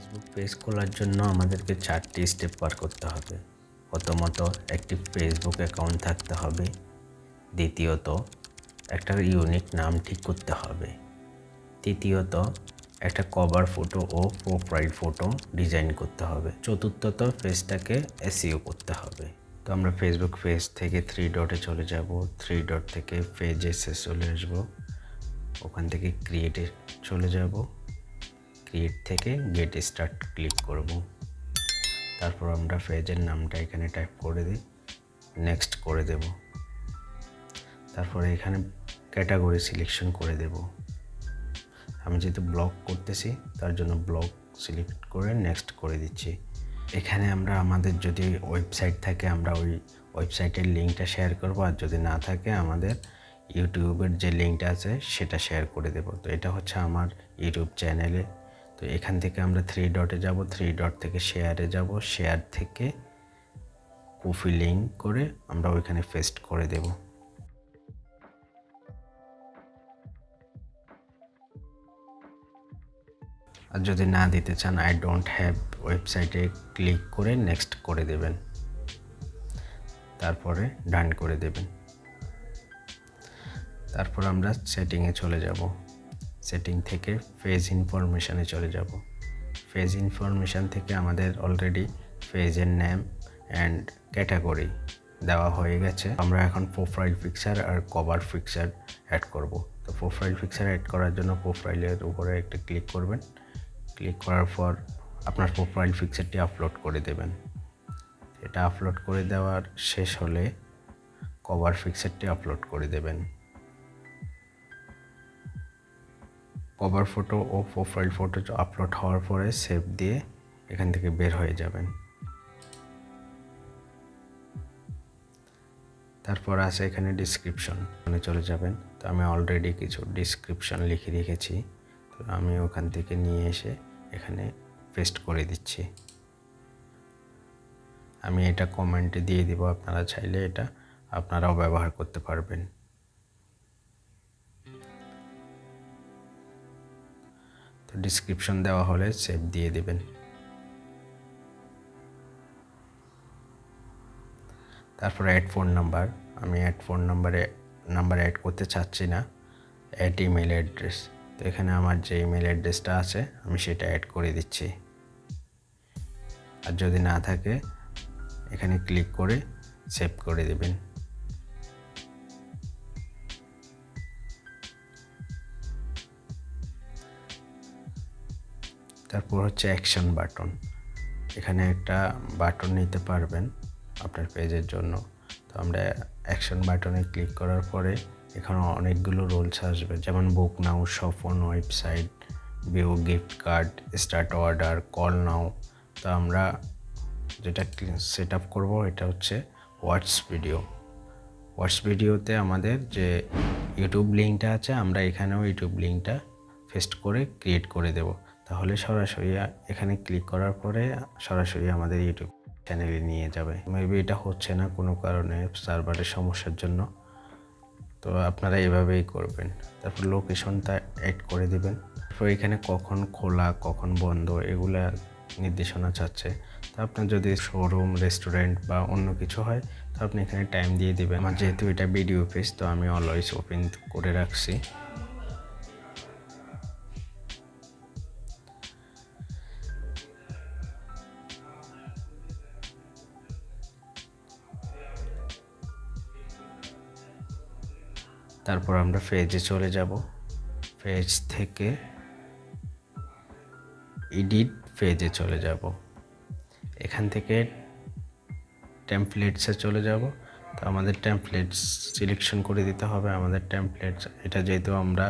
Facebook page খোলার জন্য আমাদেরকে 4টি স্টেপ পার করতে হবে। প্রথমত একটি ফেসবুক অ্যাকাউন্ট থাকতে হবে। দ্বিতীয়ত একটা ইউনিক নাম ঠিক করতে হবে। তৃতীয়ত একটা কভার ফটো ও প্রোফাইল ফটো ডিজাইন করতে হবে। চতুর্থত পেজটাকে এসইও করতে হবে। তো আমরা ফেসবুক পেজ থেকে 3 ডটে চলে যাব। 3 ডট থেকে পেজে চলে আসবো। ওখান থেকে ক্রিয়েটে চলে যাব। ক্রিয়েট থেকে গেট স্টার্ট ক্লিক করব। তারপর আমরা পেজের নামটা এখানে টাইপ করে দিই, নেক্সট করে দেব। তারপরে এখানে ক্যাটাগরি সিলেকশন করে দেব। আমি যেহেতু ব্লগ করতেছি তার জন্য ব্লগ সিলেক্ট করে নেক্সট করে দিচ্ছি। এখানে আমরা আমাদের যদি ওয়েবসাইট থাকে আমরা ওই ওয়েবসাইটের লিঙ্কটা শেয়ার করব, আর যদি না থাকে আমাদের ইউটিউবের যে লিঙ্কটা আছে সেটা শেয়ার করে দেব। তো এটা হচ্ছে আমার ইউটিউব চ্যানেলে। তো এখান থেকে আমরা 3 ডটে যাব। 3 ডট থেকে শেয়ারে যাব। শেয়ার থেকে কপি লিঙ্ক করে আমরা ওইখানে পেস্ট করে দেব। আর যদি না দিতে চান আই ডোন্ট হ্যাভ ওয়েবসাইটে ক্লিক করে নেক্সট করে দেবেন। তারপরে ডান করে দেবেন। তারপর আমরা সেটিংয়ে চলে যাব। সেটিং থেকে পেজ ইনফরমেশনে চলে যাব। পেজ ইনফরমেশন থেকে আমাদের অলরেডি পেজের নেম অ্যান্ড ক্যাটাগরি দেওয়া হয়ে গেছে। আমরা এখন প্রোফাইল পিকচার আর কভার পিকচার অ্যাড করব। তো প্রোফাইল পিকচার অ্যাড করার জন্য প্রোফাইলের উপরে একটা ক্লিক করবেন। ক্লিক করার পর আপনার প্রোফাইল পিকচারটি আপলোড করে দেবেন। এটা আপলোড করে দেওয়ার শেষ হলে কভার পিকচারটি আপলোড করে দেবেন। কভার ফটো ও প্রোফাইল ফটো আপলোড হওয়ার পরে সেভ দিয়ে এখান থেকে বের হয়ে যাবেন। তারপর আছে এখানে ডিসক্রিপশন, চলে যাবেন। তো আমি অলরেডি কিছু ডিসক্রিপশন লিখে রেখেছি, তো আমি ওখান থেকে নিয়ে এসে এখানে পেস্ট করে দিচ্ছি। আমি এটা কমেন্টে দিয়ে দিব, আপনারা চাইলে এটা আপনারাও ব্যবহার করতে পারবেন। তো ডিসক্রিপশন দেওয়া হলে সেভ দিয়ে দেবেন। তারপর অ্যাড ফোন নাম্বার, আমি অ্যাড ফোন নাম্বার অ্যাড করতে চাচ্ছি না। অ্যাড ইমেল অ্যাড্রেস, তো এখানে আমার যে ইমেল অ্যাড্রেসটা আছে আমি সেটা অ্যাড করে দিচ্ছি। আর যদি না থাকে এখানে ক্লিক করে সেভ করে দেবেন। তারপর হচ্ছে অ্যাকশন বাটন, এখানে একটা বাটন নিতে পারবেন আপনার পেজের জন্য। তো আমরা অ্যাকশন বাটনে ক্লিক করার পরে এখানে অনেকগুলো রুলস আসবে, যেমন book now, shop on website, view gift card, start order, call now. তো আমরা যেটা সেট আপ করবো এটা হচ্ছে ওয়াচ ভিডিও। ওয়াচ ভিডিওতে আমাদের যে ইউটিউব লিঙ্কটা আছে আমরা এখানেও ইউটিউব লিঙ্কটা পেস্ট করে ক্রিয়েট করে দেব। তাহলে সরাসরি এখানে ক্লিক করার পরে সরাসরি আমাদের ইউটিউব চ্যানেলে নিয়ে যাবে। মেবি এটা হচ্ছে না কোনো কারণে, সার্ভারের সমস্যার জন্য। তো আপনারা এভাবেই করবেন। তারপর লোকেশনটা অ্যাড করে দিবেন। তারপর এখানে কখন খোলা কখন বন্ধ এগুলা নির্দেশনা চাচ্ছে। তো আপনার যদি শোরুম, রেস্টুরেন্ট বা অন্য কিছু হয় তো আপনি এখানে টাইম দিয়ে দিবেন। আমার যেহেতু এটা ভিডিও পেজ তো আমি অলওয়েজ ওপেন করে রাখছি। তারপর আমরা পেজে চলে যাব। পেজ থেকে এডিট পেজে চলে যাব। এখান থেকে টেমপ্লেটসে চলে যাব। তো আমাদের টেমপ্লেটস সিলেকশন করে দিতে হবে। আমাদের টেমপ্লেটস এটা যেহেতু আমরা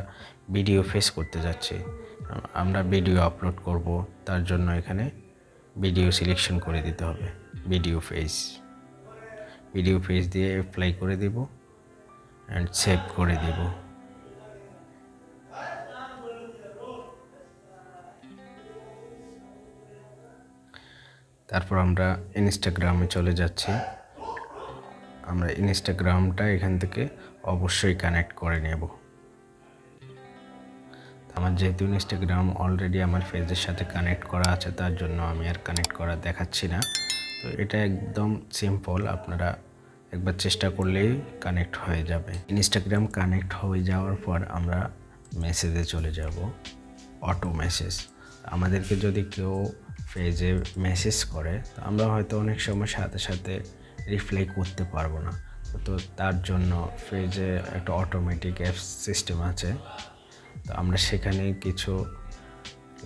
ভিডিও ফেস করতে যাচ্ছি, আমরা ভিডিও আপলোড করব, তার জন্য এখানে ভিডিও সিলেকশন করে দিতে হবে। ভিডিও ফেস দিয়ে অ্যাপ্লাই করে দেব অ্যান্ড সেভ করে দেব। তারপর আমরা ইনস্টাগ্রামে চলে যাচ্ছি। আমরা ইনস্টাগ্রামটা এখান থেকে অবশ্যই কানেক্ট করে নেব। আমার যেহেতু ইনস্টাগ্রাম অলরেডি আমার পেজের সাথে কানেক্ট করা আছে, তার জন্য আমি আর কানেক্ট করা দেখাচ্ছি না। তো এটা একদম সিম্পল, আপনারা একবার চেষ্টা করলেই কানেক্ট হয়ে যাবে। ইনস্টাগ্রাম কানেক্ট হয়ে যাওয়ার পর আমরা মেসেজে চলে যাব, অটো মেসেজ। আমাদেরকে যদি কেউ পেজে মেসেজ করে, তো আমরা হয়তো অনেক সময় সাথে সাথে রিপ্লাই করতে পারবো না। তো তার জন্য পেজে একটা অটোমেটিক অ্যাপস সিস্টেম আছে। তো আমরা সেখানে কিছু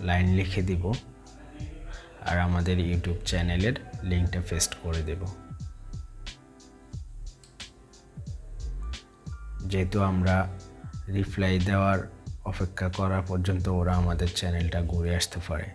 লাইন লিখে দিব আর আমাদের ইউটিউব চ্যানেলের লিঙ্কটা পেস্ট করে দেব। যেহেতু আমরা রিপ্লাই দেওয়ার অপেক্ষা করা পর্যন্ত ওরা আমাদের চ্যানেলটা ঘুরে আসতে পারে।